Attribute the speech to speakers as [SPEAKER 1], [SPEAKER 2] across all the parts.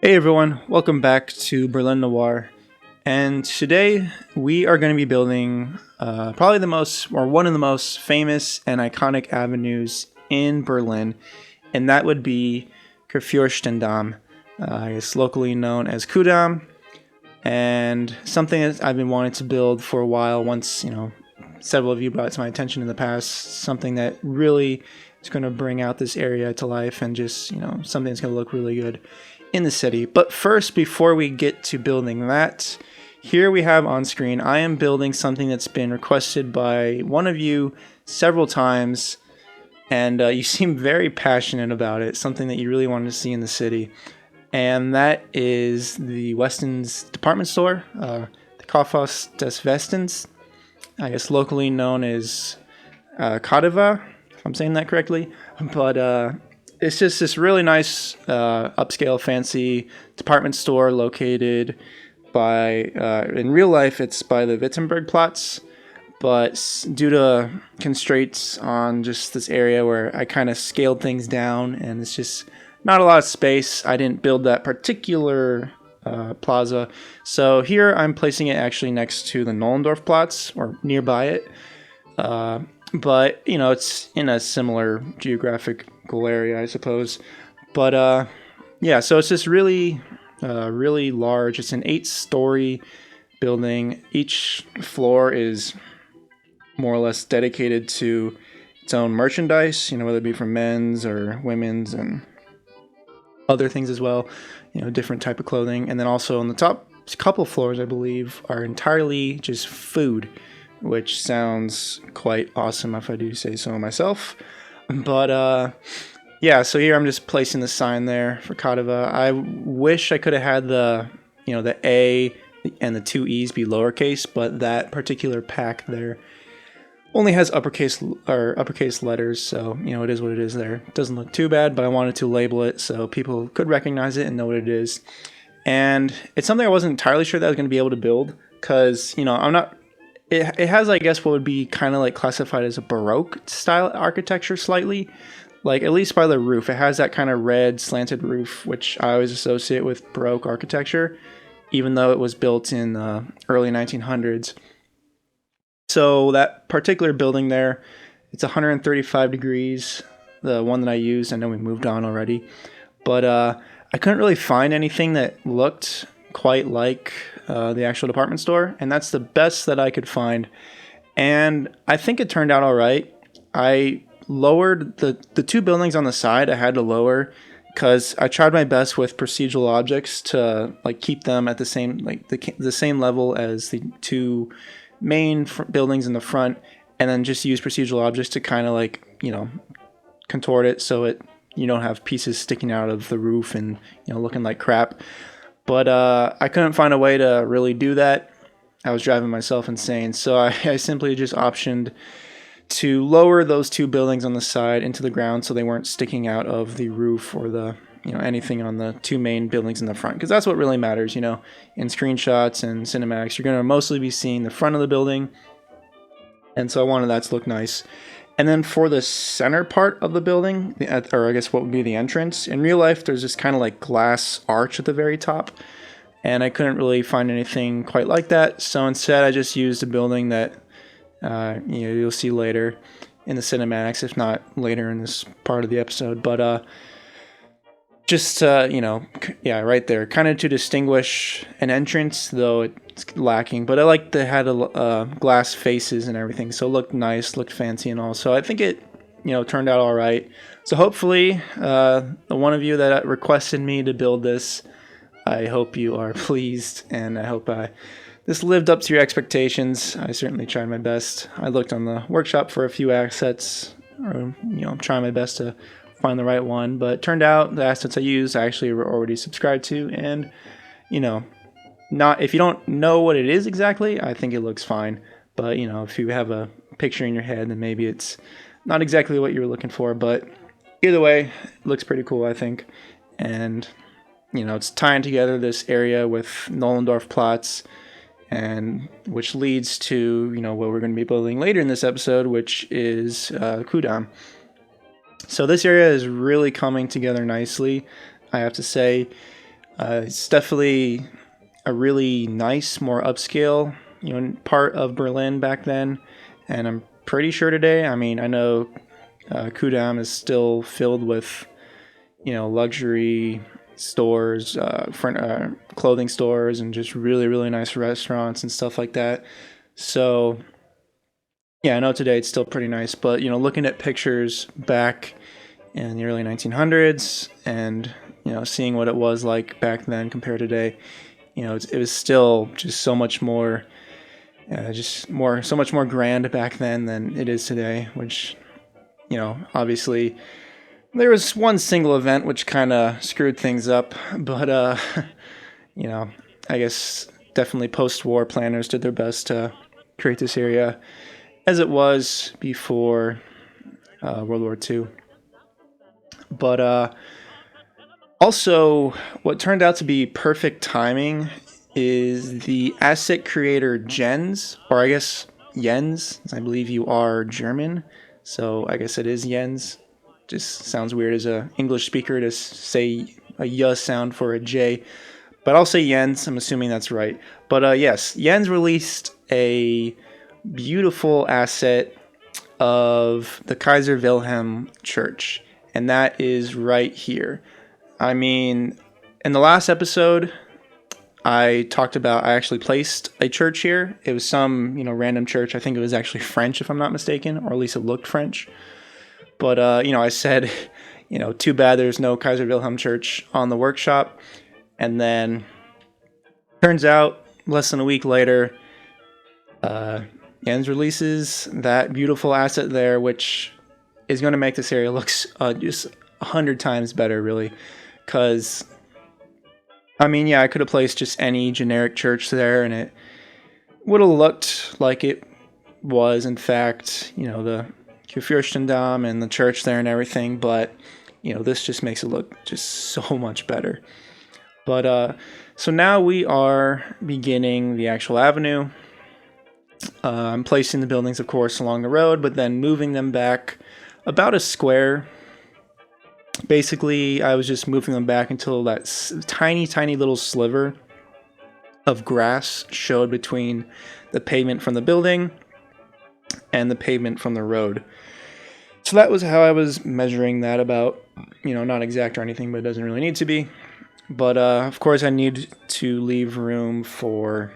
[SPEAKER 1] Hey everyone, welcome back to Berlin Noir. And today we are going to be building probably one of the most famous and iconic avenues in Berlin, and that would be Kurfürstendamm. It's locally known as Kudamm, and something that I've been wanting to build for a while. Once several of you brought it to my attention in the past, something that really is going to bring out this area to life, and just something that's going to look really good in the city. But first, before we get to building that, here we have on screen, I am building something that's been requested by one of you several times, and you seem very passionate about it, something that you really wanted to see in the city. And that is the Westin's department store, the Kaufhaus des Westens, I guess locally known as Kadeva, if I'm saying that correctly. But it's just this really nice, upscale, fancy department store located by, in real life, it's by the Wittenbergplatz, but due to constraints on just this area where I kind of scaled things down and it's just not a lot of space, I didn't build that particular plaza. So here I'm placing it actually next to the Nollendorfplatz, or nearby it. But it's in a similar geographical area, I suppose. But yeah, so it's just really large. It's an 8-story building. Each floor is more or less dedicated to its own merchandise, whether it be from men's or women's and other things as well, different type of clothing. And then also on the top couple floors, I believe, are entirely just food, which sounds quite awesome if I do say so myself. But yeah, so here I'm just placing the sign there for Kadeva. I wish I could have had the A and the 2 E's be lowercase, but that particular pack there only has uppercase letters, so it is what it is there. It doesn't look too bad, but I wanted to label it so people could recognize it and know what it is. And it's something I wasn't entirely sure that I was going to be able to build, because I'm not. It has, I guess, what would be kind of like classified as a Baroque style architecture slightly. Like, at least by the roof. It has that kind of red slanted roof, which I always associate with Baroque architecture, even though it was built in the early 1900s. So that particular building there, it's 135 degrees, the one that I used. I know we moved on already. But I couldn't really find anything that looked quite like the actual department store, and that's the best that I could find. And I think it turned out all right. I lowered the 2 buildings on the side. I had to lower because I tried my best with procedural objects to keep them at the same the same level as the 2 main buildings in the front, and then just use procedural objects to kind of contort it so you don't have pieces sticking out of the roof and looking like crap. But I couldn't find a way to really do that. I was driving myself insane. So I simply just optioned to lower those 2 buildings on the side into the ground so they weren't sticking out of the roof or the anything on the 2 main buildings in the front. Because that's what really matters, in screenshots and cinematics. You're going to mostly be seeing the front of the building. And so I wanted that to look nice. And then for the center part of the building, or I guess what would be the entrance, in real life there's this kind of glass arch at the very top, and I couldn't really find anything quite like that. So instead I just used a building that you'll see later in the cinematics, if not later in this part of the episode. But just yeah, right there, kind of to distinguish an entrance, though it's lacking. But I like they had glass faces and everything, so it looked nice, looked fancy and all. So I think it turned out all right. So hopefully the one of you that requested me to build this, I hope you are pleased, and I hope this lived up to your expectations. I certainly tried my best. I looked on the workshop for a few assets, or I'm trying my best to find the right one, but it turned out the assets I used I actually were already subscribed to, and not if you don't know what it is exactly, I think it looks fine. But if you have a picture in your head, then maybe it's not exactly what you were looking for. But either way, it looks pretty cool, I think. And it's tying together this area with Nollendorfplatz, and which leads to what we're going to be building later in this episode, which is Kudamm. So this area is really coming together nicely, I have to say. It's definitely a really nice, more upscale, part of Berlin back then, and I'm pretty sure today. I mean, I know Kudam is still filled with, luxury stores, clothing stores, and just really, really nice restaurants and stuff like that. So, yeah, I know today it's still pretty nice, but looking at pictures back in the early 1900s and seeing what it was like back then compared to today, it was still just so much more, so much more grand back then than it is today. Which, obviously, there was one single event which kind of screwed things up, but I guess definitely post-war planners did their best to create this area as it was before World War II. But also, what turned out to be perfect timing is the asset creator Jens, or I guess Jens. I believe you are German, so I guess it is Jens. Just sounds weird as a English speaker to say a Y sound for a J, but I'll say Jens. I'm assuming that's right. But yes, Jens released a beautiful asset of the Kaiser Wilhelm Church, and that is right here. I mean, in the last episode, I actually placed a church here. It was some, random church. I think it was actually French, if I'm not mistaken, or at least it looked French. But, I said, too bad there's no Kaiser Wilhelm Church on the workshop. And then, turns out, less than a week later, Jens releases that beautiful asset there, which is going to make this area look just 100 times better, really. Because, I mean, yeah, I could have placed just any generic church there, and it would have looked like it was, in fact, the Kurfürstendamm and the church there and everything. But, this just makes it look just so much better. But, so now we are beginning the actual avenue. I'm placing the buildings, of course, along the road, but then moving them back about a square. Basically, I was just moving them back until that tiny, tiny little sliver of grass showed between the pavement from the building and the pavement from the road. So that was how I was measuring that about, not exact or anything, but it doesn't really need to be. But, of course, I need to leave room for,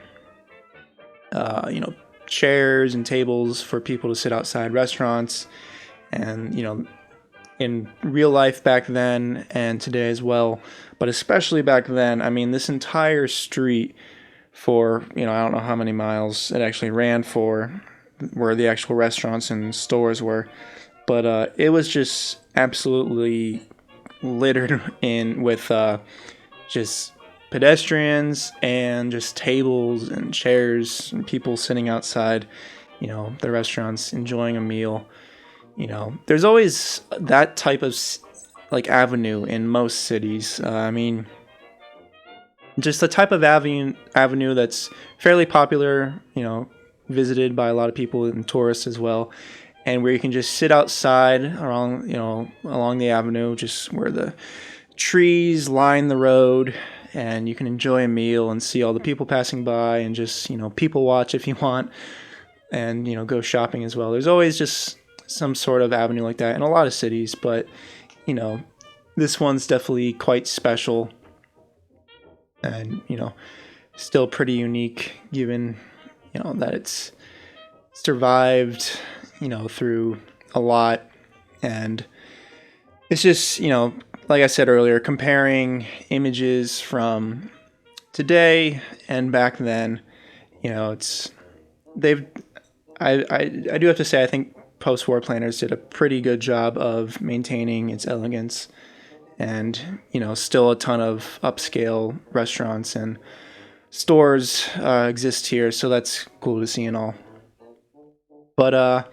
[SPEAKER 1] chairs and tables for people to sit outside restaurants. And, in real life back then and today as well, but especially back then, I mean, this entire street for, I don't know how many miles it actually ran for, where the actual restaurants and stores were, but it was just absolutely littered in with just pedestrians and just tables and chairs and people sitting outside, the restaurants enjoying a meal. There's always that type of avenue in most cities. I mean, just the type of avenue that's fairly popular, visited by a lot of people and tourists as well, and where you can just sit outside along the avenue, just where the trees line the road, and you can enjoy a meal and see all the people passing by and just, people watch if you want, and, go shopping as well. There's always just some sort of avenue like that in a lot of cities, but this one's definitely quite special and still pretty unique, given that it's survived through a lot. And it's just like I said earlier, comparing images from today and back then, it's I do have to say, I think post-war planners did a pretty good job of maintaining its elegance, and still a ton of upscale restaurants and stores exist here, so that's cool to see and all. But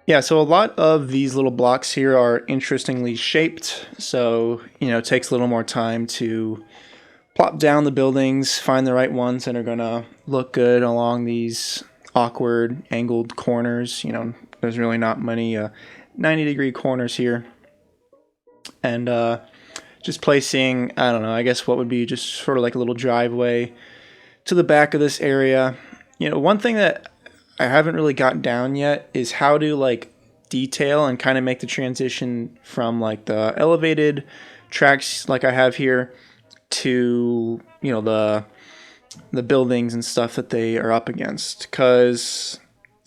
[SPEAKER 1] yeah, so a lot of these little blocks here are interestingly shaped, so it takes a little more time to plop down the buildings, find the right ones that are gonna look good along these awkward angled corners. There's really not many 90-degree corners here. And just placing, I don't know, I guess what would be just sort of like a little driveway to the back of this area. One thing that I haven't really gotten down yet is how to like detail and kind of make the transition from like the elevated tracks like I have here to, the buildings and stuff that they are up against. Because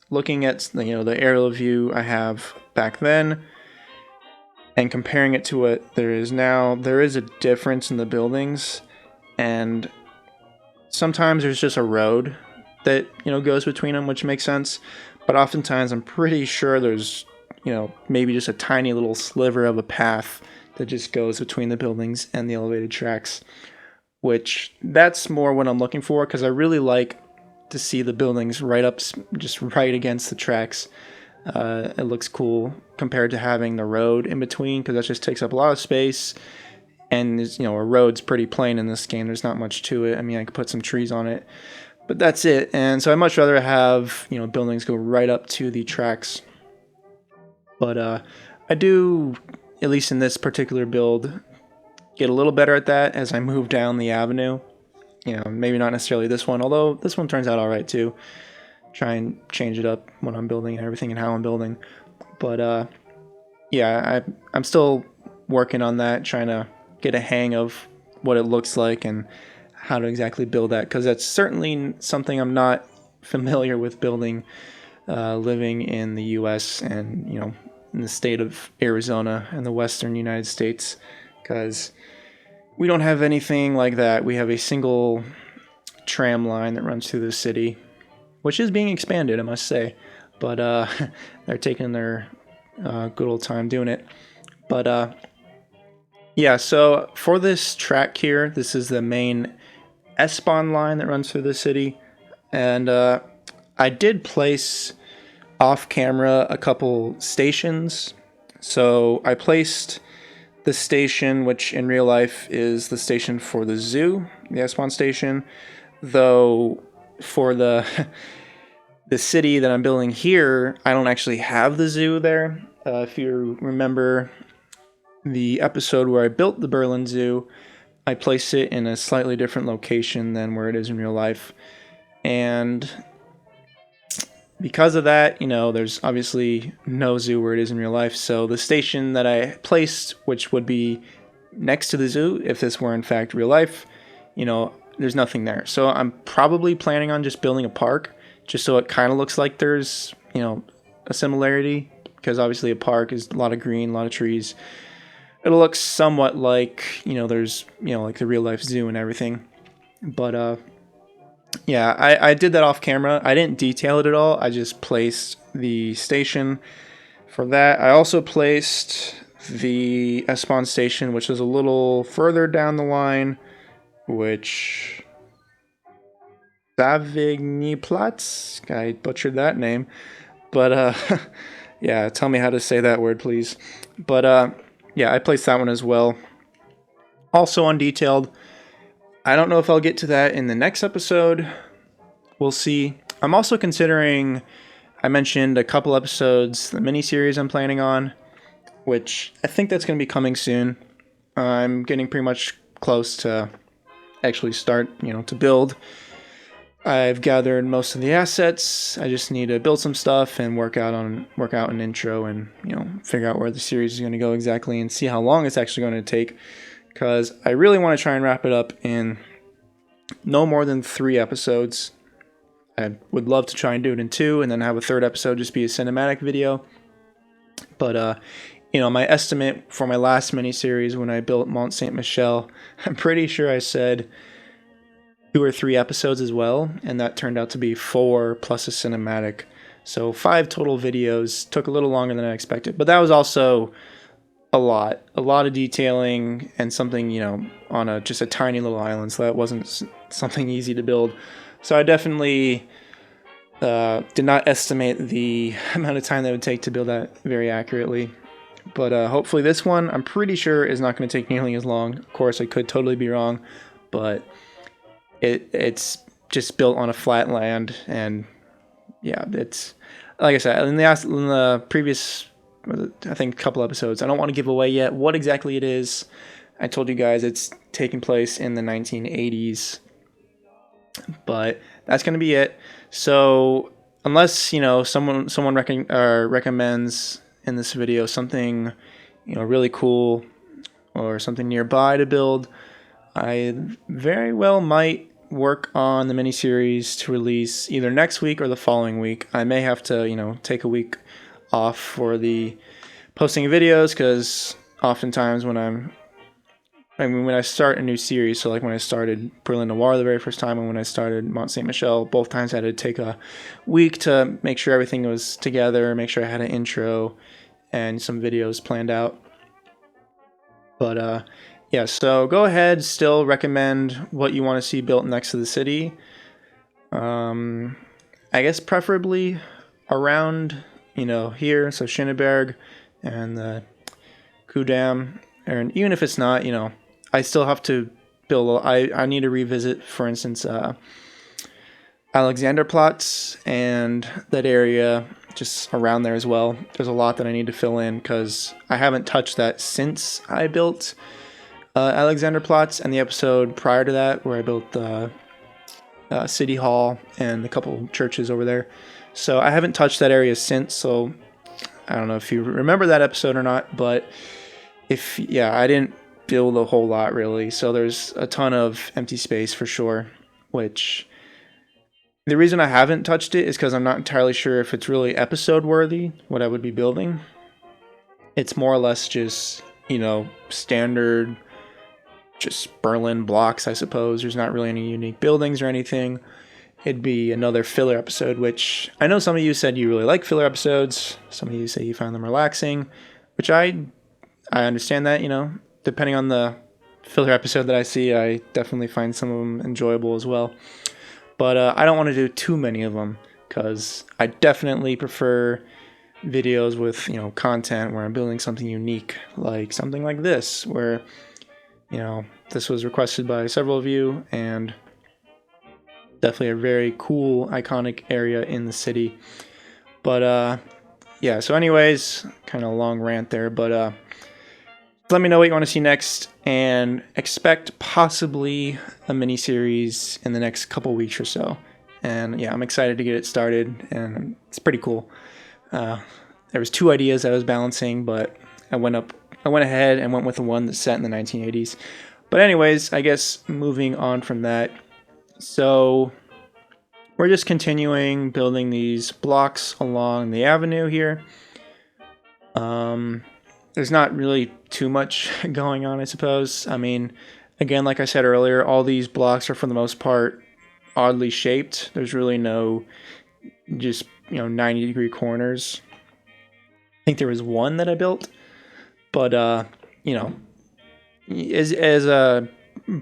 [SPEAKER 1] looking at, the aerial view I have back then and comparing it to what there is now, there is a difference in the buildings. And sometimes there's just a road that, goes between them, which makes sense. But oftentimes I'm pretty sure there's, maybe just a tiny little sliver of a path that just goes between the buildings and the elevated tracks, which that's more what I'm looking for, because I really like to see the buildings just right against the tracks. It looks cool compared to having the road in between, because that just takes up a lot of space. And a road's pretty plain in this game. There's not much to it. I mean, I could put some trees on it, but that's it. And so I'd much rather have, buildings go right up to the tracks. But I do, at least in this particular build, get a little better at that as I move down the avenue. Maybe not necessarily this one, although this one turns out all right too. Try and change it up when I'm building and everything and how I'm building. But yeah, I'm still working on that, trying to get a hang of what it looks like and how to exactly build that, because that's certainly something I'm not familiar with building, living in the U.S. and, in the state of Arizona and the western United States, because we don't have anything like that. We have a single tram line that runs through the city, which is being expanded, I must say, but they're taking their good old time doing it. But yeah, so for this track here, this is the main S-Bahn line that runs through the city, and I did place off camera a couple stations. So I placed the station, which in real life is the station for the zoo, the S-Bahn station, though for the city that I'm building here, I don't actually have the zoo there. If you remember the episode where I built the Berlin Zoo, I placed it in a slightly different location than where it is in real life. And because of that, there's obviously no zoo where it is in real life. So the station that I placed, which would be next to the zoo, if this were in fact real life, there's nothing there. So I'm probably planning on just building a park, just so it kind of looks like there's, a similarity, because obviously a park is a lot of green, a lot of trees. It'll look somewhat like, there's, like the real life zoo and everything. But, yeah, I did that off camera. I didn't detail it at all. I just placed the station for that. I also placed the S-Bahn station, which is a little further down the line, which Savigniplatz. I butchered that name. But, yeah, tell me how to say that word, please. But, yeah, I placed that one as well. Also undetailed. I don't know if I'll get to that in the next episode. We'll see. I'm also considering, I mentioned a couple episodes, the mini-series I'm planning on, which I think that's going to be coming soon. I'm getting pretty much close to actually start, to build. I've gathered most of the assets. I just need to build some stuff and work out an intro and, figure out where the series is going to go exactly and see how long it's actually going to take. Because I really want to try and wrap it up in no more than 3 episodes. I would love to try and do it in 2 and then have a third episode just be a cinematic video. But, my estimate for my last miniseries when I built Mont Saint Michel, I'm pretty sure I said 2 or 3 episodes as well. And that turned out to be 4 plus a cinematic. So 5 total videos. Took a little longer than I expected. But that was also a lot of detailing and something, on just a tiny little island, so that wasn't something easy to build. So I definitely did not estimate the amount of time that would take to build that very accurately. But hopefully this one, I'm pretty sure, is not going to take nearly as long. Of course, I could totally be wrong, but it's just built on a flat land, and yeah, it's like I said in the previous, I think, a couple episodes, I don't want to give away yet what exactly it is. I told you guys it's taking place in the 1980s, but that's going to be it. So unless, someone recommends in this video something, really cool or something nearby to build, I very well might work on the miniseries to release either next week or the following week. I may have to, take a week off for the posting of videos, because oftentimes when I start a new series, so like when I started Berlin Noir the very first time and when I started Mont Saint Michel, both times I had to take a week to make sure everything was together, make sure I had an intro and some videos planned out. But yeah, so go ahead, still recommend what you want to see built next to the city. I guess preferably around, here, so Schöneberg and the Kudamm, and even if it's not, I still have to build. I need to revisit, for instance, Alexanderplatz and that area just around there as well. There's a lot that I need to fill in because I haven't touched that since I built Alexanderplatz, and the episode prior to that where I built the City Hall and a couple churches over there. So I haven't touched that area since, so I don't know if you remember that episode or not, but I didn't build a whole lot really, so there's a ton of empty space for sure, which the reason I haven't touched it is because I'm not entirely sure if it's really episode worthy, what I would be building. It's more or less just, standard, just Berlin blocks, I suppose. There's not really any unique buildings or anything. It'd be another filler episode, which I know some of you said you really like filler episodes. Some of you say you find them relaxing, which I understand that, depending on the filler episode that I see, I definitely find some of them enjoyable as well. But I don't want to do too many of them because I definitely prefer videos with, content where I'm building something unique, like something like this, where, this was requested by several of you, and definitely a very cool, iconic area in the city. But yeah, so anyways, kind of a long rant there, but let me know what you want to see next, and expect possibly a mini-series in the next couple weeks or so. And yeah, I'm excited to get it started, and it's pretty cool. There was two ideas I was balancing, but I went ahead and went with the one that's set in the 1980s. But anyways, I guess moving on from that, so we're just continuing building these blocks along the avenue here. There's not really too much going on, I suppose. I mean, again, like I said earlier, all these blocks are for the most part oddly shaped. There's really no just, 90-degree corners. I think there was one that I built, but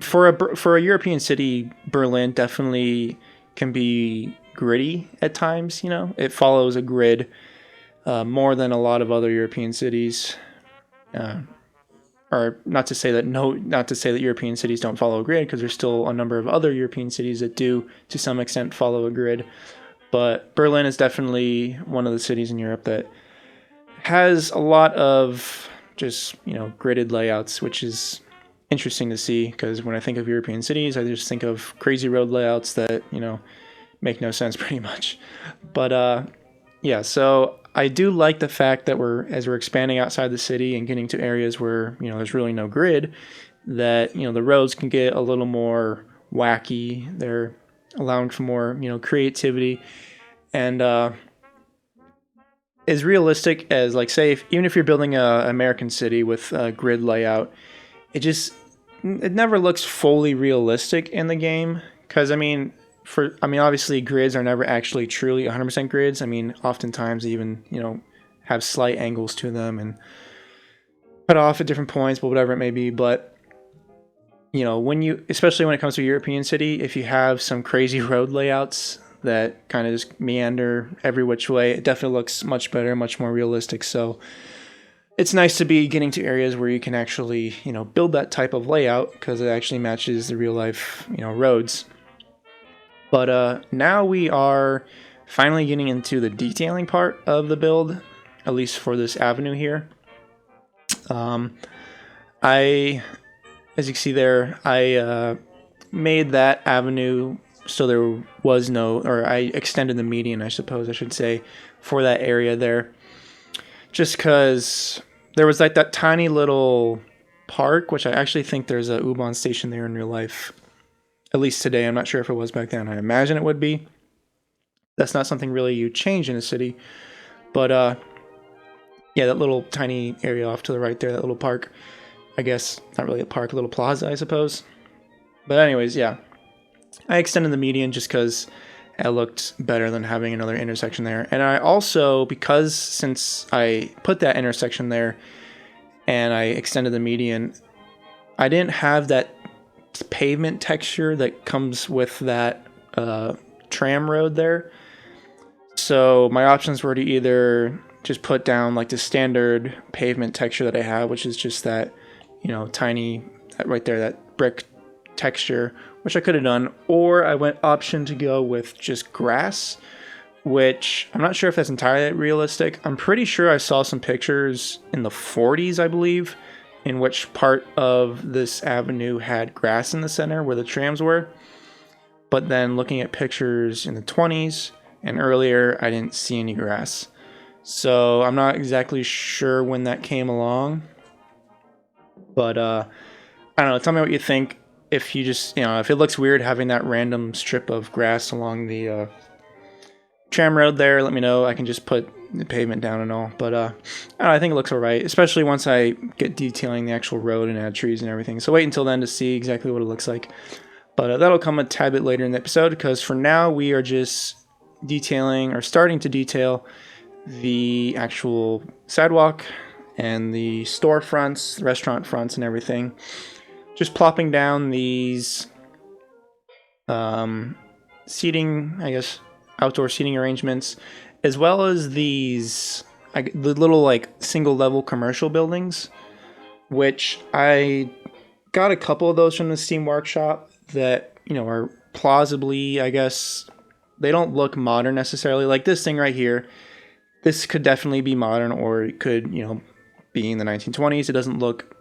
[SPEAKER 1] for a European city, Berlin definitely can be gritty at times. It follows a grid more than a lot of other European cities. Or not to say that European cities don't follow a grid, because there's still a number of other European cities that do to some extent follow a grid. But Berlin is definitely one of the cities in Europe that has a lot of just, gridded layouts, which is interesting to see, because when I think of European cities, I just think of crazy road layouts that, make no sense pretty much. But yeah, so I do like the fact that as we're expanding outside the city and getting to areas where, there's really no grid, that, the roads can get a little more wacky. They're allowing for more, creativity, and as realistic as, like, say, even if you're building a American city with a grid layout, it never looks fully realistic in the game, because obviously grids are never actually truly 100% grids. Oftentimes they even, have slight angles to them and cut off at different points, but whatever it may be. But, especially when it comes to a European city, if you have some crazy road layouts that kind of just meander every which way, it definitely looks much better, much more realistic. So it's nice to be getting to areas where you can actually, build that type of layout, because it actually matches the real life, roads. But now we are finally getting into the detailing part of the build, at least for this avenue here. I as you can see there, I made that avenue so there was no, or I extended the median, I suppose I should say, for that area there. Just because there was like that tiny little park, which I actually think there's a U-Bahn station there in real life. At least today, I'm not sure if it was back then. I imagine it would be. That's not something really you change in a city. But yeah, that little tiny area off to the right there, that little park. I guess not really a park, a little plaza, I suppose. But anyways, yeah. I extended the median just because it looked better than having another intersection there. And I also, because since I put that intersection there and I extended the median, I didn't have that pavement texture that comes with that tram road there. So my options were to either just put down like the standard pavement texture that I have, which is just that, you know, tiny, that right there, that brick texture, which I could have done, or I went option to go with just grass, which I'm not sure if that's entirely realistic. I'm pretty sure I saw some pictures in the 40s, I believe, in which part of this avenue had grass in the center where the trams were. But then looking at pictures in the 20s and earlier, I didn't see any grass. So I'm not exactly sure when that came along. But I don't know, tell me what you think. If you just, you know, if it looks weird having that random strip of grass along the tram road there, let me know. I can just put the pavement down and all. But I don't know, I think it looks alright, especially once I get detailing the actual road and add trees and everything. So wait until then to see exactly what it looks like. But that'll come a tad bit later in the episode, because for now we are just detailing, or starting to detail, the actual sidewalk and the storefronts, the restaurant fronts and everything. Just plopping down these seating, I guess, outdoor seating arrangements, as well as these, the little like single level commercial buildings, which I got a couple of those from the Steam Workshop that, you know, are plausibly, I guess, they don't look modern necessarily. Like this thing right here, this could definitely be modern, or it could, you know, be in the 1920s. It doesn't look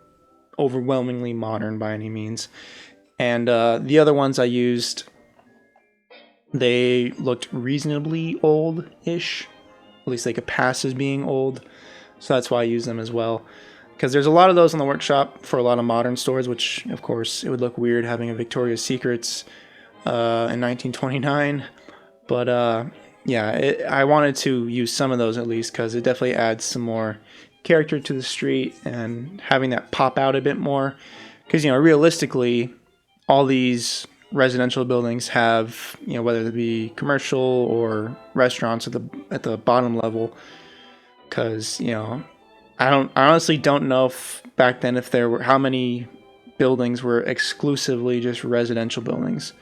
[SPEAKER 1] overwhelmingly modern by any means. And the other ones I used, they looked reasonably old-ish. At least they could pass as being old. So that's why I use them as well. Because there's a lot of those in the workshop for a lot of modern stores, which, of course, it would look weird having a Victoria's Secrets in 1929. But, yeah, I wanted to use some of those at least, because it definitely adds some more character to the street and having that pop out a bit more. Because, you know, realistically, all these residential buildings have, you know, whether it be commercial or restaurants at the bottom level. Because, you know, I honestly don't know if back then if there were, how many buildings were exclusively just residential buildings.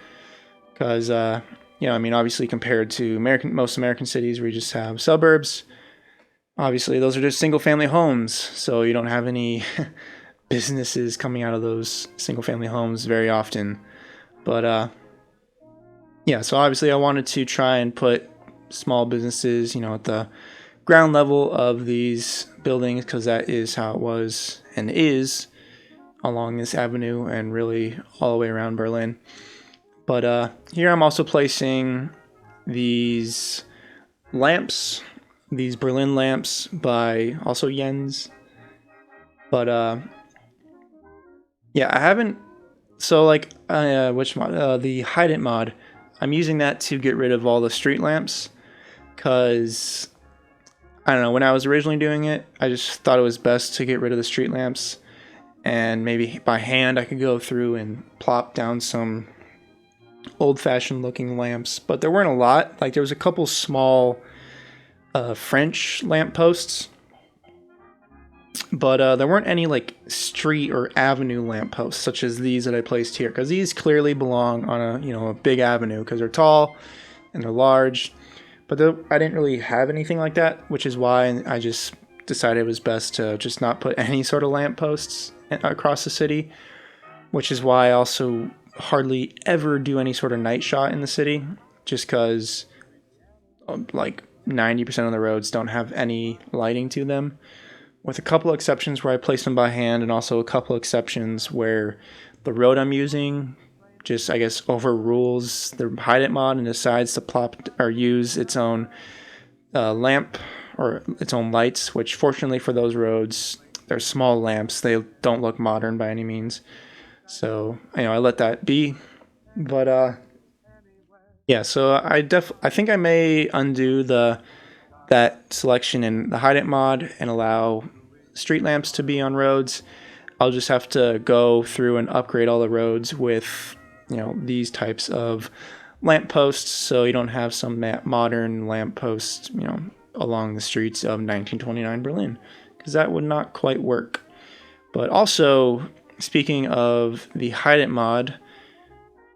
[SPEAKER 1] Because you know, I mean, obviously compared to most American cities where you just have suburbs, obviously those are just single family homes, so you don't have any businesses coming out of those single family homes very often. But yeah, so obviously I wanted to try and put small businesses, you know, at the ground level of these buildings, because that is how it was and is along this avenue and really all the way around Berlin. But here I'm also placing these lamps, these Berlin lamps by also Jens. But yeah, I haven't, so like which mod, the Hide It mod, I'm using that to get rid of all the street lamps, because I don't know, when I was originally doing it, I just thought it was best to get rid of the street lamps, and maybe by hand I could go through and plop down some old-fashioned looking lamps. But there weren't a lot. Like there was a couple small French lampposts, but there weren't any like street or avenue lampposts such as these that I placed here, because these clearly belong on a, you know, a big avenue, because they're tall and they're large. But I didn't really have anything like that, which is why I just decided it was best to just not put any sort of lampposts across the city, which is why I also hardly ever do any sort of night shot in the city, just because like 90% of the roads don't have any lighting to them. with a couple of exceptions where I place them by hand, and also a couple of exceptions where the road I'm using just, I guess, overrules the hide it mod and decides to plop or use its own lamp or its own lights, which fortunately for those roads, they're small lamps. They don't look modern by any means. So, I let that be. But yeah, so I think I may undo that selection in the hide it mod and allow street lamps to be on roads. I'll just have to go through and upgrade all the roads with, these types of lamp posts, so you don't have some modern lamp posts, along the streets of 1929 Berlin, because that would not quite work. But also, speaking of the hide it mod,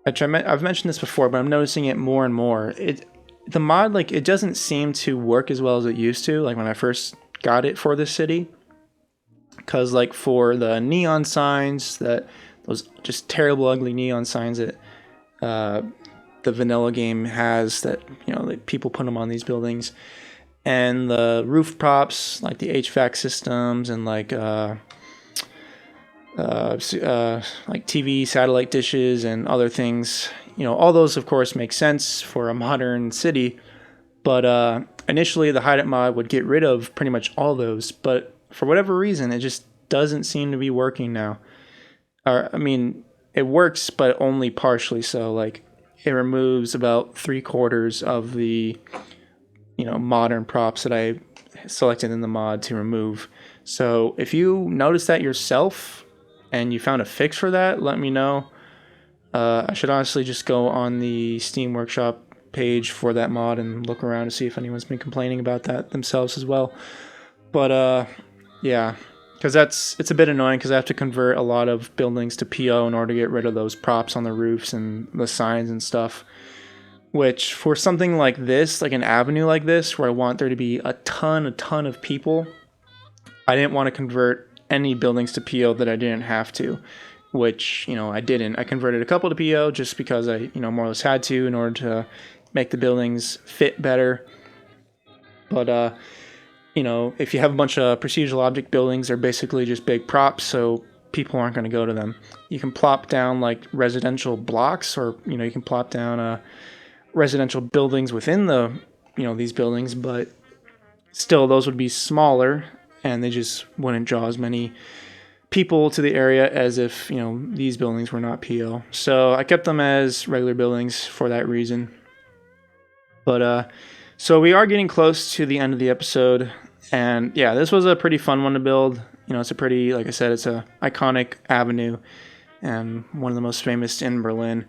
[SPEAKER 1] I've mentioned this before, but I'm noticing it more and more. The mod, it doesn't seem to work as well as it used to, like when I first got it for this city. Because, for the neon signs, those just terrible, ugly neon signs that the vanilla game has, that, people put them on these buildings. And the roof props, like the HVAC systems and, TV satellite dishes and other things, all those of course make sense for a modern city, but initially the hide it mod would get rid of pretty much all those, but for whatever reason it just doesn't seem to be working now. It works, but only partially. So it removes about 3/4 of the modern props that I selected in the mod to remove. So if you notice that yourself and you found a fix for that, let me know. I should honestly just go on the Steam Workshop page for that mod and look around to see if anyone's been complaining about that themselves as well. But yeah, because it's a bit annoying, because I have to convert a lot of buildings to PO in order to get rid of those props on the roofs and the signs and stuff. Which, for something like this, like an avenue like this, where I want there to be a ton of people, I didn't want to convert any buildings to PO that I didn't have to, which, I didn't. I converted a couple to PO just because I, more or less had to in order to make the buildings fit better. But, if you have a bunch of procedural object buildings, they're basically just big props, so people aren't going to go to them. You can plop down, residential blocks, or, you can plop down residential buildings within these buildings, but still those would be smaller, and they just wouldn't draw as many people to the area as if, these buildings were not PO. So I kept them as regular buildings for that reason. But so we are getting close to the end of the episode, and yeah, this was a pretty fun one to build. It's a pretty, like I said, it's a iconic avenue and one of the most famous in Berlin.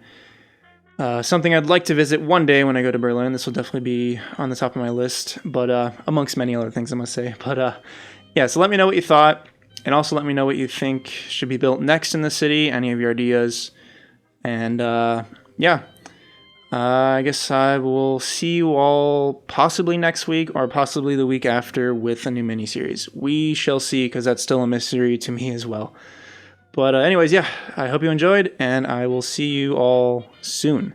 [SPEAKER 1] Something I'd like to visit one day when I go to Berlin. This will definitely be on the top of my list, but amongst many other things, I must say. But yeah, so let me know what you thought, and also let me know what you think should be built next in the city, any of your ideas. And yeah, I guess I will see you all possibly next week or possibly the week after with a new miniseries. We shall see, because that's still a mystery to me as well. But anyways, yeah, I hope you enjoyed, and I will see you all soon.